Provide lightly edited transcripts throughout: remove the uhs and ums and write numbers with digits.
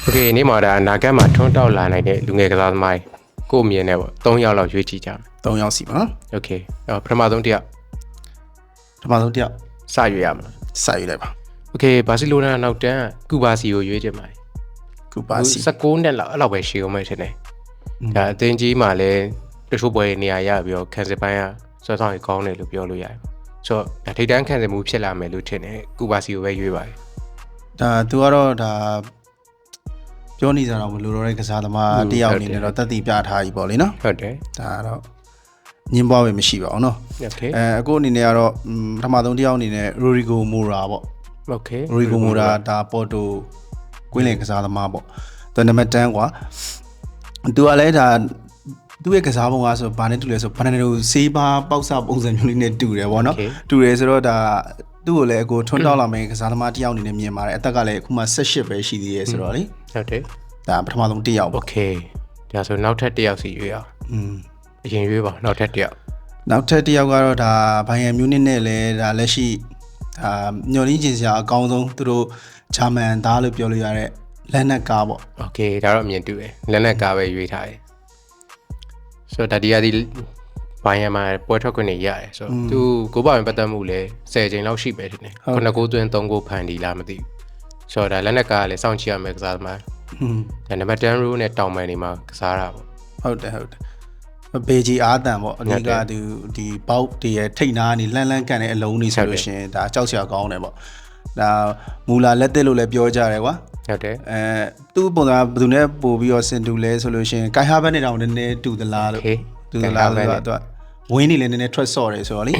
โอเคနေ့မှာဒါအနာဂတ်မှာထွန်းတောက်လာနိုင်တဲ့လူငယ်ကစားသမားကိုမြင်နေပေါ့3ယောက်လောက်ရွေးကြည့်ကြမယ်3ယောက်စီပါနော်โอเคပထမဆုံးတစ်ယောက်စရွေးရမှာစရွေးလိုက်ပါโอเคဘာစီလိုနာနောက်တန်းကူဘာစီကိုရွေးချင်ပါတယ်ကူဘာစီ16နှစ်လောက်အဲ့လောက်ပဲရှည်အောင်မယ်ထင်တယ်ဒါအသင်းကြီးမှာလည်းတချို့ပွဲနေရာရပြီးတော့ခံစစ်ပိုင်းကဆွဲဆောင်ရကောင်းတယ်လို့ပြောလို့ရတယ်ဆိုတော့ထိတ်တန်းခံစစ်မှုဖြစ်လာမယ်လို့ထင်တယ်ကူဘာစီကိုပဲရွေးပါတယ်ဒါသူကတော့ဒါပြောနေကြတော့မလိုတော့တဲ့ကစားသမားတယောက်အနေနဲ့တော့တက်တည်ပြထားပြီပေါ့လေနော်ဟုတ်တယ်ဒါကတော့ညင်းပွားပဲမရှိပါဘူးနော်โอเคအခုအနေနဲ့ကတော့ပထမဆုံးတယောက်အနေနဲ့ရိုရီဂိုမိုရာပေါ့โอเคရိုရီဂိုမိုရာဒါပေါ်တိုကွင်းလင်ကစားသမားပေါ့သူနံပါတ်10ကွာသူကလည်းဒါသူ့ရဲ့ကစားပုံကဆိုဘာနဲ့တူလဲဆိုဘန်နယ်ဒိုဆေးပါပေါက်စပုံစံမျိုးလေးနဲ့တူတယ်ဗောနော်တူတယ်ဆိုတော့ဒါသူ့ကိုလည်းအခုထွန်းတောက်လာမယ်ကစားသမားတယောက်အနေနဲ့မြင်ပါတယ်အသက်ကလည်းအခုမှ18ပဲရှိသေးရဲ့ဆိုတော့လေဟုတ်တယ်ဒါပထမဆုံးတယောက်โอเคဒါဆိုနောက်ထပ်တယောက်စီရွေးအောင်အရင်ရွေးပါနောက်ထပ်တယောက်ကတော့ဒါဘိုင်ယန်မြူးနစ်နဲ့လည်းဒါလက်ရှိဒါညှော်လင်းကျင်စရာအကောင်းဆုံးသူတို့ဂျာမန်သားလို့ပြောလို့ရတဲ့လက်နက်ကားပေါ့โอเคဒါတော့အမြင်တူတယ်လက်နက်ကားပဲရွေးထားတယ်ဆိုတော့ဒါဒီဘိုင်ယန်မှာပွဲထွက်ခွင့်နေရတယ်ဆိုတော့သူကိုပါဝင်ပတ်သက်မှုလဲ10ချိန်လောက်ရှိပဲတင်တယ်9ဂိုးသွင်း3ဂိုးဖန်တီလားမသိဘူးဆိုတော့ဒါလက်နက်ကားကလည်းစောင့်ကြည့်ရမယ်ကစားသမားဒါနံပါတ်10 row နဲ့တောင်ပန်နေမှာကစားတာပေါ့ဟုတ်တယ်ဘေဂျီအားတန်ပေါ့အနည်းကသူဒီပေါက်တည်းရဲ့ထိတ်နာကနေလှမ်းကန်တဲ့အလုံးနေဆိုလို့ရှင်ဒါကြောက်စရာကောင်းတယ်ပေါ့ဒါမူလာလက်သက်လို့လည်းပြောကြတယ်ကွာဟုတ်တယ်သူ့ပုံစံဘယ်သူနဲ့ပို့ပြီးတော့စင်တူလဲဆိုလို့ရှင်ကိုင်ဟာဘက်နဲ့တောင်နည်းနည်းတူသလားလို့တူသလားဆိုတော့ဝင်းနေလည်းနည်းနည်းထွက်ဆော့တယ်ဆိုတော့လေ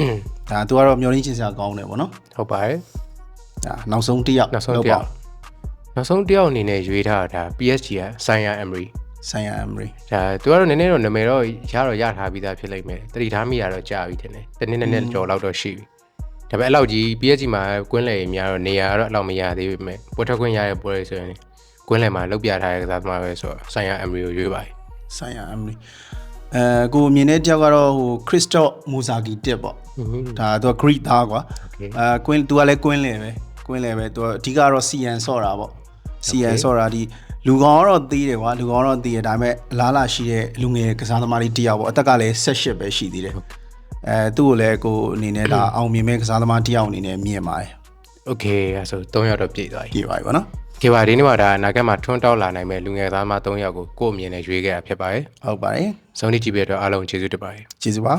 ဒါသူကတော့မျောလင်းချင်းစရာကောင်းတယ်ပေါ့နော်ဟုတ်ပါတယ်ဒါနောက်ဆုံးတစ်ယောက်အနေနဲ့ရွေးထားတာ PSG ကဆိုင်ယာအမ်ရီဒါသူကတော့နည်းနည်းတော့နာမည်တော့ရထားပြီးသားဖြစ်လိမ့်မယ်တတိထားမိရတော့ကြာပြီထင်တယ်တနည်းကြော်လောက်တော့ရှိပြီဒါပေမဲ့အဲ့လောက်ကြီး PSG မှာကွင်းလယ်များတော့နေရာတော့အဲ့လောက်မရသေးပေမဲ့ပွဲထွက်ခွင့်ရတဲ့ပွဲဆိုရင်ကွင်းလယ်မှာလောက်ပြထားတဲ့ကစားသမားပဲဆိုတော့ဆိုင်ယာအမ်ရီကိုရွေးပါတယ်ဆိုင်ယာအမ်ရီကိုမြင်တဲ့တယောက်ကတော့ဟိုခရစ်စတော့မူဆာဂီတစ်ပေါ့ဒါသူက Greek သားကွာကွင်းသူကလည်းကွင်းလယ်ပဲသူအဓိကတော့ CN ဆော့တာပေါ့ CN ဆော့တာဒီလူကောင်ကတော့သေးတယ်ကွာဒါပေမဲ့အလားလာရှိတဲ့လူငယ်ကစားသမားလေးတယောက်ပေါ့အသက်ကလည်း18ပဲရှိသေးတယ်သူ့ကိုလည်းကိုအနေနဲ့ဒါအောင်မြင်မဲ့ကစားသမားတယောက်အနေနဲ့မြင်ပါတယ်โอเคအဲဆို3ယောက်တော့ပြည့်သွားပြီပေါ့နော်ကဲပါဒီနေ့မှာဒါအနာဂတ်မှာထွန်းတောက်လာနိုင်မဲ့လူငယ်သားမ3ယောက်ကိုအမြင်နဲ့ရွေးခဲ့တာဖြစ်ပါတယ်ဟုတ်ပါတယ်ဆုံးဖြတ်ကြည့်ပြတော့အားလုံးကျေးဇူးတင်ပါတယ်ကျေးဇူးပါ